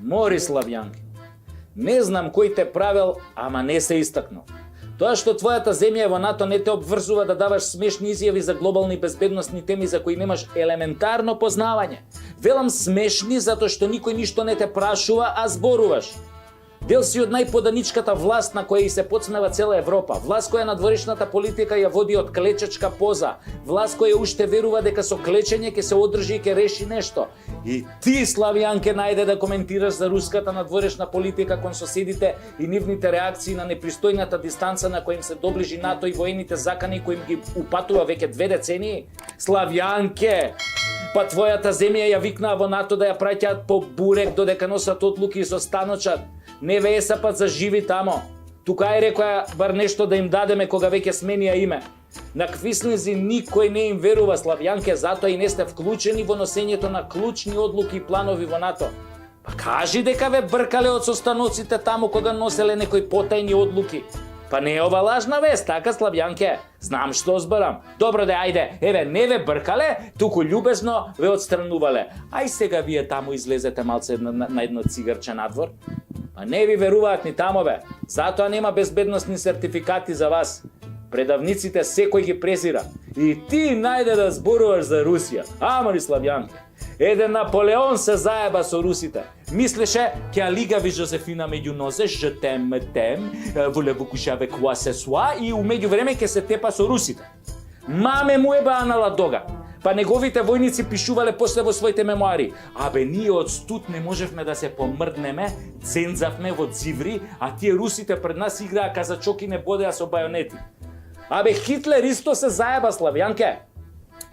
Мори славјанки. Не знам кој те правил, ама не се истакнал. Тоа што твојата земја е во НАТО не те обврзува да даваш смешни изјави за глобални безбедносни теми за кои немаш елементарно познавање. Велам смешни затоа што никој ништо не те прашува, а зборуваш. Дел си од најподаничката власт на која и се подсмева цела Европа. Власт која надворешната политика ја води од клечечка поза. Власт која уште верува дека со клечење ќе се одржи и ќе реши нешто. И ти, славјанке, најде да коментираш за руската надворешна политика кон соседите и нивните реакции на непристојната дистанца на која им се доближи НАТО и воените закани кои им ги упатува веќе 2 децении. Славјанке, па твојата земја ја викнаа во НАТО да ја праќаат по бурек додека носат отлуки со станочат. Не ве есапат за живи тамо. Тука е рекоја бар нешто да им дадеме кога веќе сменија име. На квислинзи никој не им верува, славјанке, затоа и не сте вклучени во носењето на клучни одлуки и планови во НАТО. Па кажи дека ве бркале од состаноците таму кога носеле некои потајни одлуки. Па не е ова лажна вест, така, славјанке? Знам што зборам. Добро де, ајде, еве, не ве бркале, туку љубезно ве отстранувале. Ај сега вие таму излезете малце на едно цигарче надвор. Па не ви веруваат ни тамове, затоа нема безбедносни сертификати за вас. Предавниците секој ги презира. И ти најде да зборуваш за Русија. Ама ли, славјанке? Еден Наполеон се заеба со русите. Мислеше ќе лигави Жозефина меѓу нозе, je t'aime, voulez-vous coucher avec moi ce soir, и умеѓу време ќе се тепа со русите. Маме му е баанала дога. Па неговите војници пишувале после во своите мемуари. Абе, ние од студ не можевме да се помрднеме, цензавме во дзиври, а тие русите пред нас играа казачоки не бодеа со бајонети. Абе, Хитлер исто се заеба, славјанке.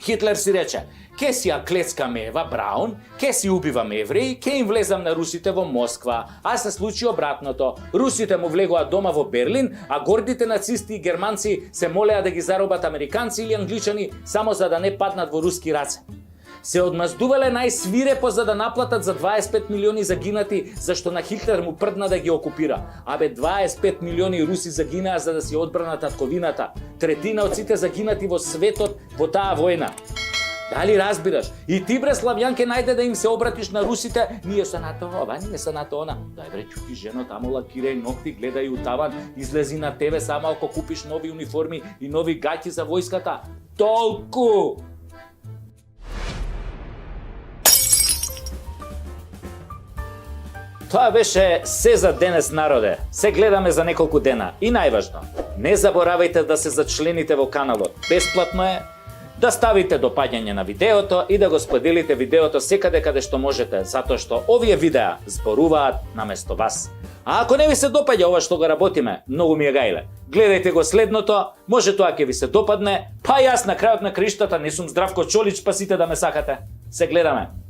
Хитлер си рече, ке си ја клецкаме Ева Браун, ке си убивам евреи, ке им влезам на русите во Москва, а се случи обратното. Русите му влегоа дома во Берлин, а гордите нацисти и германци се молеа да ги заробат американци или англичани само за да не паднат во руски раце. Се одмаздувале најсвирепо за да наплатат за 25 милиони загинати, зашто на Хитлер му прдна да ги окупира. Абе, 25 милиони руси загинаа за да си одбранат татковината. Третина од сите загинати во светот во таа војна. Дали разбираш? И ти, бре, славјанке, најде да им се обратиш на русите, ние се на тоа, ние се на тоа. Дај, бре, чути жено, тамо лакирај ногти, гледај у таван, излези на тебе само ако купиш нови униформи и нови гаќи за војската. Толку! Тоа беше се за денес, народе. Се гледаме за неколку дена. И најважно, не заборавајте да се зачлените во каналот. Бесплатно е. Да ставите допаѓање на видеото и да го споделите видеото секаде каде што можете, затоа што овие видеа зборуваат наместо вас. А ако не ви се допаѓа ова што го работиме, многу ми е гајле. Гледајте го следното, може тоа ќе ви се допадне, па јас на крајот на криштата не сум Здравко Чолич, па сите да ме сакате. Се гледаме.